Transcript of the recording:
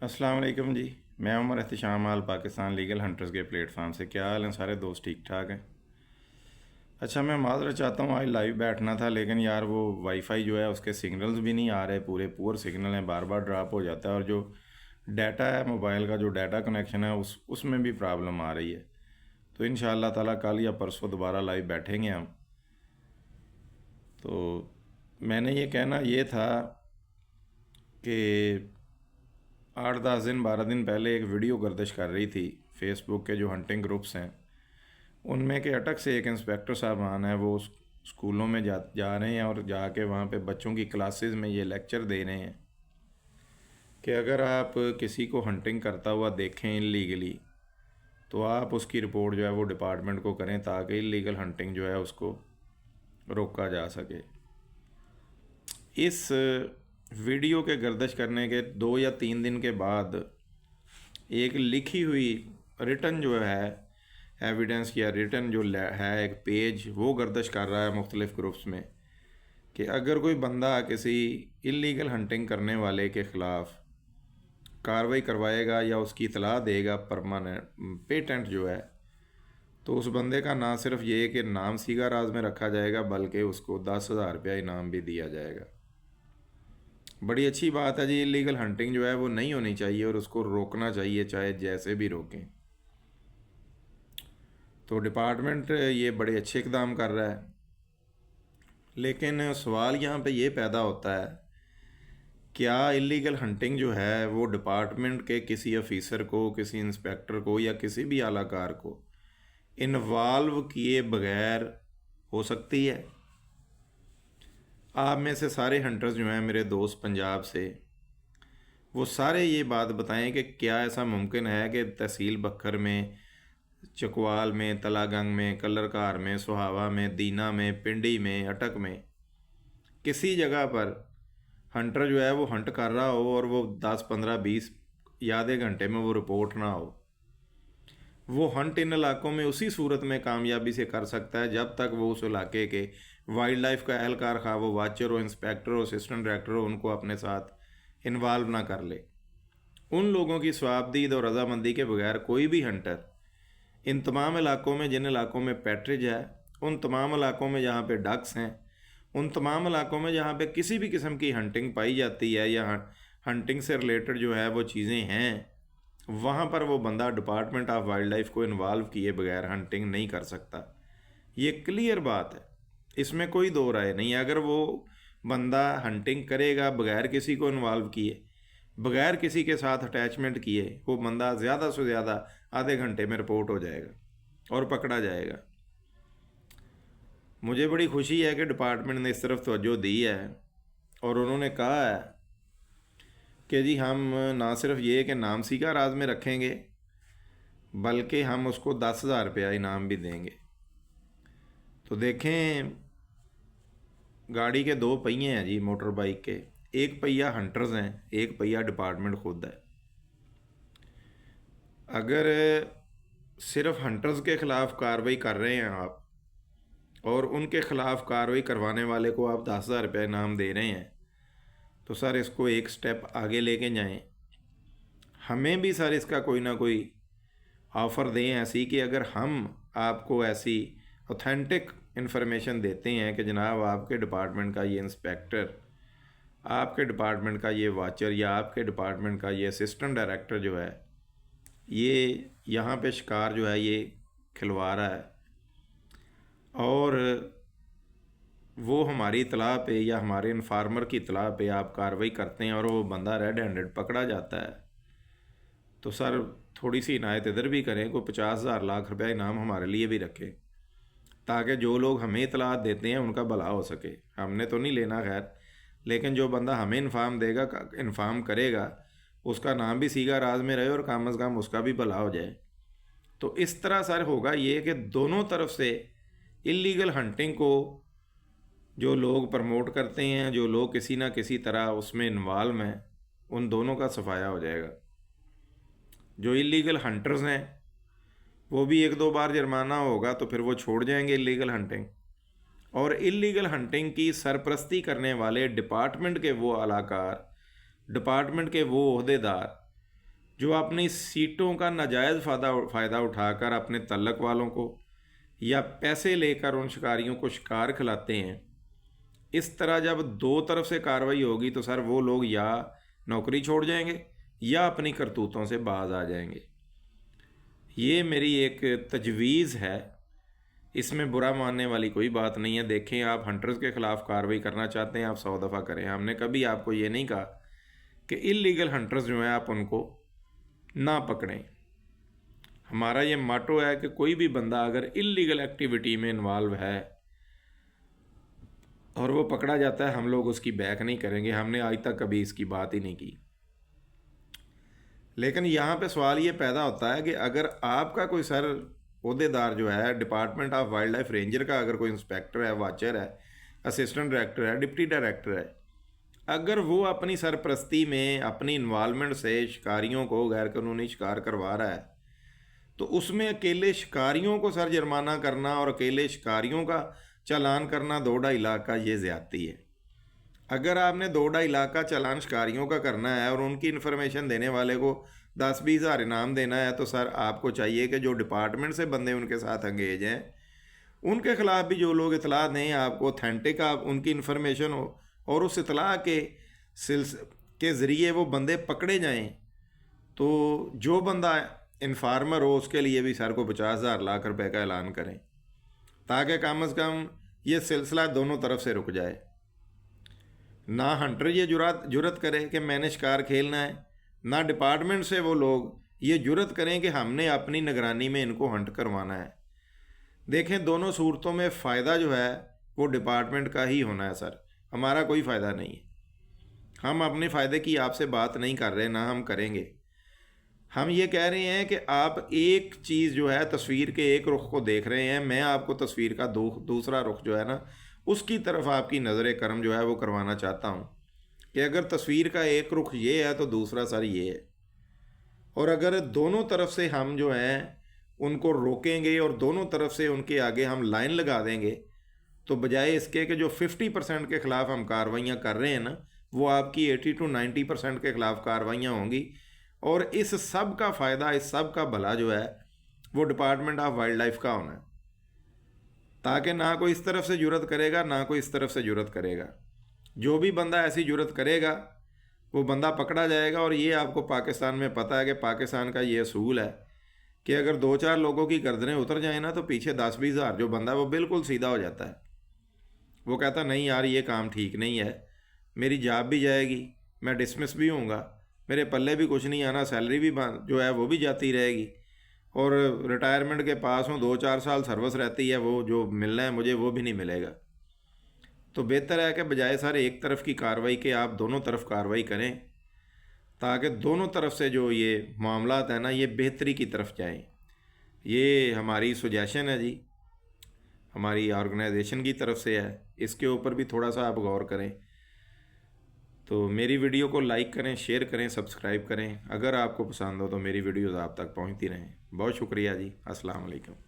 अस्सलाम वालेकुम जी। मैं उमर एहतशाम आल पाकिस्तान लीगल हंटर्स के प्लेटफार्म से। क्या हाल हैं सारे दोस्त, ठीक ठाक हैं? अच्छा, मैं माज़रत चाहता हूँ, आज लाइव बैठना था लेकिन यार वो वाईफाई जो है उसके सिग्नल्स भी नहीं आ रहे, पूरे पुअर सिग्नल हैं, बार बार ड्रॉप हो जाता है। और जो डाटा है मोबाइल का, जो डाटा कनेक्शन है उसमें भी प्रॉब्लम आ रही है। तो इंशाअल्लाह ताला कल या परसों दोबारा लाइव बैठेंगे हम। तो मैंने ये कहना ये था कि 8-10 दिन 12 दिन पहले एक वीडियो गर्दिश कर रही थी फेसबुक के जो हंटिंग ग्रुप्स हैं उनमें के अटक से एक इंस्पेक्टर साहबान है, वो स्कूलों में जा रहे हैं और जाके वहाँ पे बच्चों की क्लासेस में ये लेक्चर दे रहे हैं कि अगर आप किसी को हंटिंग करता हुआ देखें इलीगली तो आप उसकी रिपोर्ट जो है वो डिपार्टमेंट को करें ताकि इलीगल हंटिंग जो है उसको रोका जा सके। इस वीडियो के गर्दिश करने के 2 या 3 दिन के बाद एक लिखी हुई रिटर्न जो है एविडेंस या रिटर्न जो है एक पेज वो गर्दिश कर रहा है मुख्तलिफ़ ग्रुप्स में कि अगर कोई बंदा किसी इलीगल हंटिंग करने वाले के ख़िलाफ़ कार्रवाई करवाएगा या उसकी इतला देगा परमानेंट पेटेंट जो है, तो उस बंदे का ना सिर्फ ये कि नाम सीगा राज में रखा जाएगा बल्कि उसको 10,000 रुपया इनाम भी दिया जाएगा। बड़ी अच्छी बात है जी। इलीगल हंटिंग जो है वो नहीं होनी चाहिए और उसको रोकना चाहिए, चाहे जैसे भी रोकें। तो डिपार्टमेंट ये बड़े अच्छे इकदाम कर रहा है, लेकिन सवाल यहाँ पे ये पैदा होता है, क्या इलीगल हंटिंग जो है वो डिपार्टमेंट के किसी ऑफिसर को, किसी इंस्पेक्टर को या किसी भी आलाकार को इन्वॉल्व किए बगैर हो सकती है? आप में से सारे हंटर्स जो हैं मेरे दोस्त पंजाब से, वो सारे ये बात बताएं कि क्या ऐसा मुमकिन है कि तहसील बखर में, चकवाल में, तलागंग में, कलरकार में, सुहावा में, दीना में, पिंडी में, अटक में किसी जगह पर हंटर जो है वो हंट कर रहा हो और वो 10, 15, 20 या आधे घंटे में वो रिपोर्ट ना हो? वो हंट इन इलाकों में उसी सूरत में कामयाबी से कर सकता है जब तक वो उस इलाके के वाइल्ड लाइफ का एहलकार, खा वो वाचर हो, इंस्पेक्टर हो, असिस्टेंट डायरेक्टर हो, उनको अपने साथ इन्वॉल्व ना कर ले। उन लोगों की स्वाबदीद और रजामंदी के बगैर कोई भी हंटर इन तमाम इलाकों में, जिन इलाकों में पैट्रिज है, उन तमाम इलाकों में जहाँ पे डक्स हैं, उन तमाम इलाकों में जहाँ पे किसी भी किस्म की हंटिंग पाई जाती है या हंटिंग से रिलेटेड जो है वो चीज़ें हैं, वहाँ पर वो बंदा डिपार्टमेंट ऑफ वाइल्ड लाइफ को इन्वॉल्व किए बगैर हंटिंग नहीं कर सकता। ये क्लियर बात है, इसमें कोई दो राय नहीं है। अगर वो बंदा हंटिंग करेगा बगैर किसी को इन्वॉल्व किए, बगैर किसी के साथ अटैचमेंट किए, वो बंदा ज़्यादा से ज़्यादा आधे घंटे में रिपोर्ट हो जाएगा और पकड़ा जाएगा। मुझे बड़ी खुशी है कि डिपार्टमेंट ने इस तरफ तवज्जो दी है और उन्होंने कहा है कि जी हम ना सिर्फ ये कि नाम सीखा राज में रखेंगे बल्कि हम उसको 10,000 रुपया इनाम भी देंगे। तो देखें, गाड़ी के दो पहिए हैं जी मोटर बाइक के, एक पहिया हंटर्स हैं, एक पहिया डिपार्टमेंट खुद है। अगर सिर्फ हंटर्स के ख़िलाफ़ कार्रवाई कर रहे हैं आप और उनके ख़िलाफ़ कार्रवाई करवाने वाले को आप 10,000 रुपया इनाम दे रहे हैं, तो सर इसको एक स्टेप आगे लेके जाएं। हमें भी सर इसका कोई ना कोई ऑफ़र दें ऐसी कि अगर हम आपको ऐसी ऑथेंटिक इन्फॉर्मेशन देते हैं कि जनाब आपके डिपार्टमेंट का ये इंस्पेक्टर, आपके डिपार्टमेंट का ये वाचर या आपके डिपार्टमेंट का ये असिस्टेंट डायरेक्टर जो है ये यहाँ पे शिकार जो है ये खिलवा रहा है और वो हमारी इतला पे या हमारे इन्फार्मर की इतला पे आप कार्रवाई करते हैं और वो बंदा रेड हैंडेड पकड़ा जाता है, तो सर थोड़ी सी इनायत इधर भी करें, कोई 50,000 लाख रुपया इनाम हमारे लिए भी रखें ताकि जो लोग हमें इतलात देते हैं उनका भला हो सके। हमने तो नहीं लेना खैर, लेकिन जो बंदा हमें इन्फार्म देगा, इन्फार्म करेगा, उसका नाम भी सीगा राज में रहे और कम अज़ कम उसका भी भला हो जाए। तो इस तरह सर होगा ये कि दोनों तरफ से इलीगल हंटिंग को जो लोग प्रमोट करते हैं, जो लोग किसी ना किसी तरह उसमें इन्वॉल्व हैं, उन दोनों का सफाया हो जाएगा। जो इलीगल हंटर्स हैं वो भी 1-2 बार जुर्माना होगा तो फिर वो छोड़ जाएंगे इलीगल हंटिंग, और इलीगल हंटिंग की सरपरस्ती करने वाले डिपार्टमेंट के वो अलाकार, डिपार्टमेंट के वो ओहदेदार जो अपनी सीटों का नाजायज़ फ़ायदा उठाकर अपने तल्लक वालों को या पैसे लेकर उन शिकारियों को शिकार खिलाते हैं, इस तरह जब दो तरफ से कार्रवाई होगी तो सर वो लोग या नौकरी छोड़ जाएंगे या अपनी करतूतों से बाज आ जाएंगे। ये मेरी एक तजवीज़ है, इसमें बुरा मानने वाली कोई बात नहीं है। देखें, आप हंटर्स के ख़िलाफ़ कार्रवाई करना चाहते हैं, आप 100 दफ़ा करें। हमने कभी आपको ये नहीं कहा कि इल्लीगल हंटर्स जो हैं आप उनको ना पकड़ें। हमारा ये माटो है कि कोई भी बंदा अगर इल्लीगल एक्टिविटी में इन्वॉल्व है और वो पकड़ा जाता है, हम लोग उसकी बैक नहीं करेंगे। हमने आज तक कभी इसकी बात ही नहीं की। लेकिन यहाँ पे सवाल ये पैदा होता है कि अगर आपका कोई सर ओहदेदार जो है department of wild life ranger का, अगर कोई इंस्पेक्टर है, वाचर है, असिस्टेंट डायरेक्टर है, डिप्टी डायरेक्टर है, अगर वो अपनी सरपरस्ती में अपनी इन्वॉल्वमेंट से शिकारियों को गैर कानूनी शिकार करवा रहा है, तो उसमें अकेले शिकारियों को सर जुर्माना करना और अकेले शिकारियों का चालान करना 2-2.5 लाख का, ये ज़्यादती है। अगर आपने 2-2.5 लाख का चालान शिकारियों का करना है और उनकी इन्फॉर्मेशन देने वाले को 10-20 हज़ार इनाम देना है, तो सर आपको चाहिए कि जो डिपार्टमेंट से बंदे उनके साथ अंगेज हैं उनके ख़िलाफ़ भी जो लोग इतला दें आपको, ऑथेंटिक आप उनकी इन्फॉर्मेशन हो और उस इतला के ज़रिए वो बंदे पकड़े जाएं, तो जो बंदा इन्फार्मर हो उसके लिए भी सर को 50,000 लाख रुपए का ऐलान करें, ताकि कम अज़ कम ये सिलसिला दोनों तरफ से रुक जाए। ना हंटर ये जुरत करे कि मैंने शिकार खेलना है, ना डिपार्टमेंट से वो लोग ये जुरत करें कि हमने अपनी निगरानी में इनको हंट करवाना है। देखें, दोनों सूरतों में फ़ायदा जो है वो डिपार्टमेंट का ही होना है सर, हमारा कोई फ़ायदा नहीं है। हम अपने फ़ायदे की आपसे बात नहीं कर रहे, ना हम करेंगे। हम ये कह रहे हैं कि आप एक चीज़ जो है तस्वीर के एक रुख को देख रहे हैं, मैं आपको तस्वीर का दूसरा रुख जो है ना उसकी तरफ आपकी नज़र करम जो है वो करवाना चाहता हूँ कि अगर तस्वीर का एक रुख ये है तो दूसरा सर ये है। और अगर दोनों तरफ से हम जो हैं उनको रोकेंगे और दोनों तरफ से उनके आगे हम लाइन लगा देंगे, तो बजाय इसके कि जो 50% के ख़िलाफ़ हम कार्रवाइयाँ कर रहे हैं ना, वो आपकी 80-90% के ख़िलाफ़ कार्रवाइयाँ होंगी। और इस सब का फ़ायदा, इस सब का भला जो है वो डिपार्टमेंट ऑफ वाइल्ड लाइफ का होना है, ताकि ना कोई इस तरफ से जुरत करेगा ना कोई इस तरफ से जुरत करेगा। जो भी बंदा ऐसी जुरत करेगा वो बंदा पकड़ा जाएगा। और ये आपको पाकिस्तान में पता है कि पाकिस्तान का ये असूल है कि अगर 2-4 लोगों की गर्दनें उतर जाएँ ना, तो पीछे 10-20 हज़ार जो बंदा वो बिल्कुल सीधा हो जाता है। वो कहता नहीं यार ये काम ठीक नहीं है, मेरी जॉब भी जाएगी, मैं डिसमिस भी होऊंगा, मेरे पल्ले भी कुछ नहीं आना, सैलरी भी जो है वो भी जाती रहेगी, और रिटायरमेंट के पास हूँ, 2-4 साल सर्विस रहती है, वो जो मिलना है मुझे वो भी नहीं मिलेगा। तो बेहतर है कि बजाय सारे एक तरफ की कार्रवाई के आप दोनों तरफ कार्रवाई करें, ताकि दोनों तरफ से जो ये मामलात है ना ये बेहतरी की तरफ जाएं। ये हमारी सुजेशन है जी, हमारी ऑर्गेनाइजेशन की तरफ से है, इसके ऊपर भी थोड़ा सा आप गौर करें। तो मेरी वीडियो को लाइक करें, शेयर करें, सब्सक्राइब करें। अगर आपको पसंद हो तो मेरी वीडियोज़ आप तक पहुंचती रहें। बहुत शुक्रिया जी। अस्सलाम वालेकुम।